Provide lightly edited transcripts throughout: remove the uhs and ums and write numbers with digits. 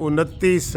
29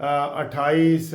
28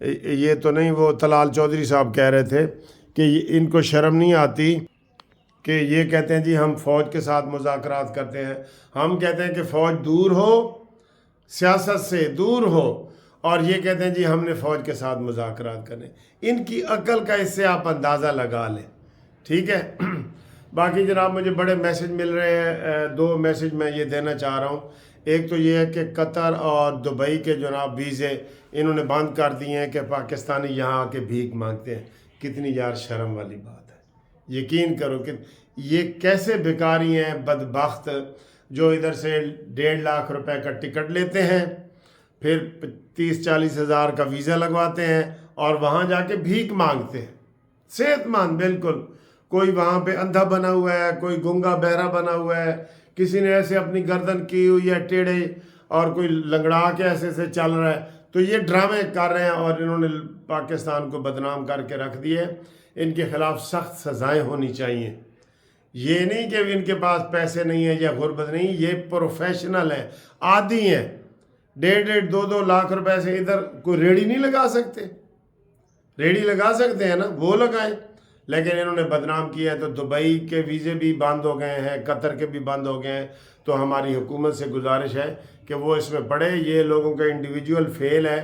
یہ تو نہیں، وہ طلال چودھری صاحب کہہ رہے تھے کہ ان کو شرم نہیں آتی کہ یہ کہتے ہیں جی ہم فوج کے ساتھ مذاکرات کرتے ہیں. ہم کہتے ہیں کہ فوج دور ہو، سیاست سے دور ہو، اور یہ کہتے ہیں جی ہم نے فوج کے ساتھ مذاکرات کرنے. ان کی عقل کا اس سے آپ اندازہ لگا لیں. ٹھیک ہے. باقی جناب مجھے بڑے میسج مل رہے ہیں، 2 میسج میں یہ دینا چاہ رہا ہوں. ایک تو یہ ہے کہ قطر اور دبئی کے جناب ویزے انہوں نے بند کر دیے ہیں کہ پاکستانی یہاں آ کے بھیک مانگتے ہیں. کتنی یار شرم والی بات ہے. یقین کرو کہ یہ کیسے بھکاری ہیں بدبخت جو ادھر سے 1.5 لاکھ روپے کا ٹکٹ لیتے ہیں، پھر 30-40 ہزار کا ویزا لگواتے ہیں اور وہاں جا کے بھیک مانگتے ہیں. صحت مند بالکل، کوئی وہاں پہ اندھا بنا ہوا ہے، کوئی گنگا بہرا بنا ہوا ہے، کسی نے ایسے اپنی گردن کی ہوئی ہے ٹیڑھے، اور کوئی لنگڑا کے ایسے سے چل رہا ہے. تو یہ ڈرامے کر رہے ہیں اور انہوں نے پاکستان کو بدنام کر کے رکھ دیے. ان کے خلاف سخت سزائیں ہونی چاہیے. یہ نہیں کہ ان کے پاس پیسے نہیں ہیں یا غربت نہیں، یہ پروفیشنل ہیں، عادی ہیں. 1.5 2 لاکھ روپے سے ادھر کوئی ریڑھی نہیں لگا سکتے. ریڑھی لگا سکتے ہیں نا، وہ لگائیں. لیکن انہوں نے بدنام کیا ہے. تو دبئی کے ویزے بھی بند ہو گئے ہیں، قطر کے بھی بند ہو گئے ہیں. تو ہماری حکومت سے گزارش ہے کہ وہ اس میں پڑے. یہ لوگوں کا انڈیویجول فیل ہے،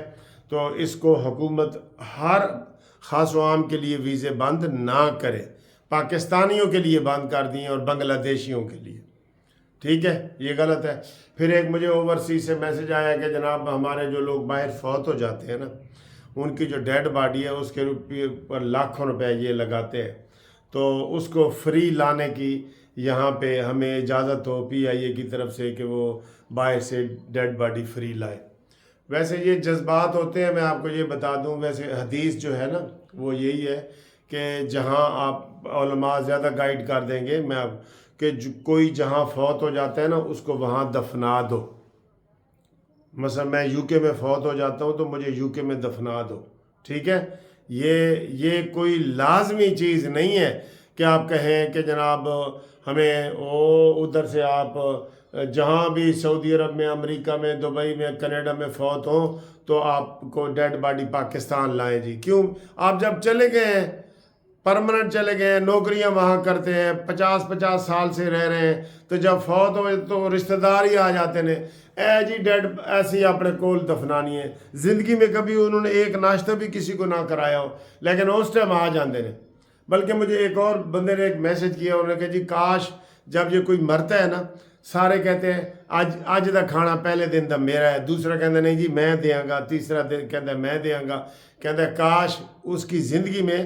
تو اس کو حکومت ہر خاص و عام کے لیے ویزے بند نہ کرے. پاکستانیوں کے لیے بند کر دیے اور بنگلہ دیشیوں کے لیے. ٹھیک ہے، یہ غلط ہے. پھر ایک مجھے اوورسیز سے میسج آیا کہ جناب ہمارے جو لوگ باہر فوت ہو جاتے ہیں نا، ان کی جو ڈیڈ باڈی ہے اس کے پر لاکھوں روپے یہ لگاتے ہیں. تو اس کو فری لانے کی یہاں پہ ہمیں اجازت ہو پی آئی اے کی طرف سے کہ وہ باہر سے ڈیڈ باڈی فری لائے. ویسے یہ جذبات ہوتے ہیں، میں آپ کو یہ بتا دوں. ویسے حدیث جو ہے نا وہ یہی ہے کہ جہاں آپ علماء زیادہ گائیڈ کر دیں گے میں کہ کوئی جہاں فوت ہو جاتا ہے نا اس کو وہاں دفنا دو. مثلا میں یو کے میں فوت ہو جاتا ہوں تو مجھے یو کے میں دفنا دو. ٹھیک ہے. یہ کوئی لازمی چیز نہیں ہے کہ آپ کہیں کہ جناب ہمیں ادھر سے آپ جہاں بھی سعودی عرب میں، امریکہ میں، دبئی میں، کینیڈا میں فوت ہوں تو آپ کو ڈیڈ باڈی پاکستان لائیں. جی کیوں؟ آپ جب چلے گئے ہیں، پرمننٹ چلے گئے ہیں، نوکریاں وہاں کرتے ہیں، 50 سال سے رہ رہے ہیں، تو جب فوت ہوئے تو رشتہ دار ہی آ جاتے ہیں اے جی ڈیڈ ایسی اپنے کول دفنانی ہے. زندگی میں کبھی انہوں نے ایک ناشتہ بھی کسی کو نہ کرایا ہو، لیکن اس ٹائم آ جاتے ہیں. بلکہ مجھے ایک اور بندے نے ایک میسج کیا، انہوں نے کہا جی کاش جب یہ کوئی مرتا ہے نا سارے کہتے ہیں اج دا کھانا پہلے دن دا میرا ہے، دوسرا کہتا ہے نہیں جی میں دیاں گا، تیسرا دن کہتا ہے میں دیاں گا. کہتا ہے کاش اس کی زندگی میں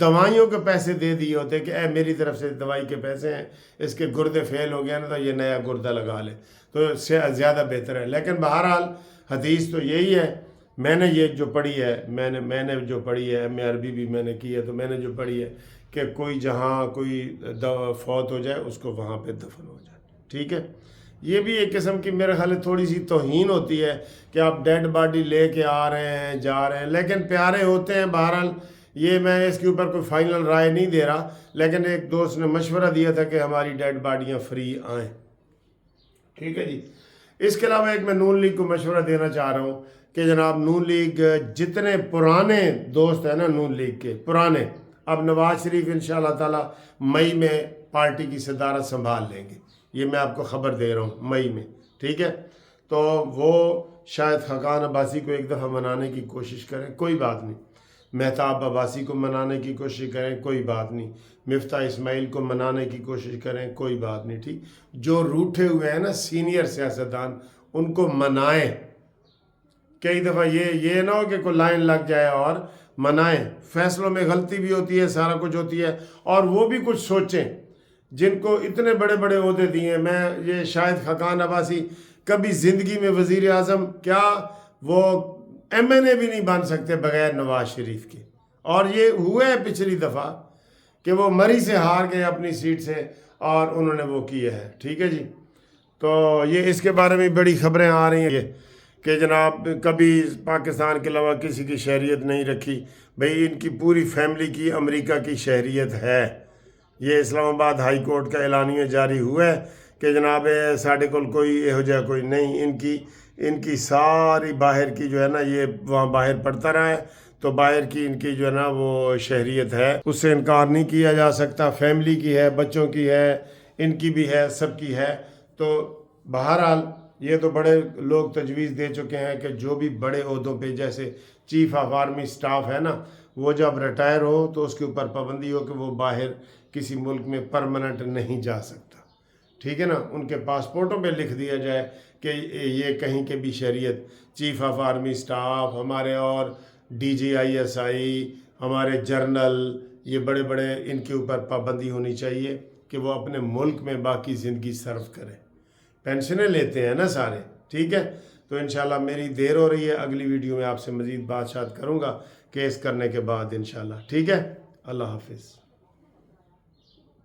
دوائیوں کے پیسے دے دیے ہوتے کہ اے میری طرف سے دوائی کے پیسے ہیں، اس کے گردے فیل ہو گیا نا تو یہ نیا گردہ لگا لے، تو زیادہ بہتر ہے. لیکن بہرحال حدیث تو یہی ہے. میں نے یہ جو پڑھی ہے، میں نے جو پڑھی ہے، ایم اے عربی بھی میں نے کی ہے، تو میں نے جو پڑھی ہے کہ کوئی جہاں کوئی فوت ہو جائے اس کو وہاں پہ دفن ہو جائے. ٹھیک ہے. یہ بھی ایک قسم کی میرے خیال تھوڑی سی توہین ہوتی ہے کہ آپ ڈیڈ باڈی لے کے آ رہے ہیں، جا رہے ہیں، لیکن پیارے ہوتے ہیں. بہرحال یہ میں اس کے اوپر کوئی فائنل رائے نہیں دے رہا، لیکن ایک دوست نے مشورہ دیا تھا کہ ہماری ڈیڈ باڈیاں فری آئیں. ٹھیک ہے جی. اس کے علاوہ ایک میں نون لیگ کو مشورہ دینا چاہ رہا ہوں کہ جناب نون لیگ جتنے پرانے دوست ہیں نا نون لیگ کے پرانے، اب نواز شریف انشاءاللہ تعالی مئی میں پارٹی کی صدارت سنبھال لیں گے. یہ میں آپ کو خبر دے رہا ہوں مئی میں. ٹھیک ہے. تو وہ شاید خاقان عباسی کو ایک دفعہ منانے کی کوشش کریں، کوئی بات نہیں. مہتاب عباسی کو منانے کی کوشش کریں، کوئی بات نہیں. مفتاح اسماعیل کو منانے کی کوشش کریں، کوئی بات نہیں. ٹھیک. جو روٹھے ہوئے ہیں نا سینئر سیاستدان ان کو منائیں. کئی دفعہ یہ نہ ہو کہ کوئی لائن لگ جائے اور منائیں. فیصلوں میں غلطی بھی ہوتی ہے، سارا کچھ ہوتی ہے، اور وہ بھی کچھ سوچیں. جن کو اتنے بڑے بڑے عہدے دیے ہیں، میں یہ شاید خاقان عباسی کبھی زندگی میں وزیر اعظم کیا وہ ایم این اے بھی نہیں بن سکتے بغیر نواز شریف کے. اور یہ ہوئے ہے پچھلی دفعہ کہ وہ مری سے ہار گئے اپنی سیٹ سے اور انہوں نے وہ کیا ہے. ٹھیک ہے جی. تو یہ اس کے بارے میں بڑی خبریں آ رہی ہیں کہ جناب کبھی پاکستان کے علاوہ کسی کی شہریت نہیں رکھی. بھئی ان کی پوری فیملی کی امریکہ کی شہریت ہے. یہ اسلام آباد ہائی کورٹ کا اعلانیہ جاری ہوا ہے کہ جناب ساڑھے کوئی یہو جہا کوئی نہیں. ان کی ساری باہر کی جو ہے نا یہ وہاں باہر پڑتا رہا ہے. تو باہر کی ان کی جو ہے نا وہ شہریت ہے، اس سے انکار نہیں کیا جا سکتا، فیملی کی ہے، بچوں کی ہے، ان کی بھی ہے، سب کی ہے۔ تو بہرحال یہ تو بڑے لوگ تجویز دے چکے ہیں کہ جو بھی بڑے عہدوں پہ جیسے چیف آف آرمی سٹاف ہے نا، وہ جب ریٹائر ہو تو اس کے اوپر پابندی ہو کہ وہ باہر کسی ملک میں پرماننٹ نہیں جا سکتا، ٹھیک ہے نا، ان کے پاسپورٹوں پہ لکھ دیا جائے کہ یہ کہیں کے بھی شہریت، چیف آف آرمی سٹاف ہمارے اور DGISI ہمارے جرنل، یہ بڑے بڑے ان کے اوپر پابندی ہونی چاہیے کہ وہ اپنے ملک میں باقی زندگی صرف کریں، پینشنیں لیتے ہیں نا سارے، ٹھیک ہے۔ تو انشاءاللہ میری دیر ہو رہی ہے، اگلی ویڈیو میں آپ سے مزید بات شات کروں گا کیس کرنے کے بعد انشاءاللہ، ٹھیک ہے۔ اللہ حافظ۔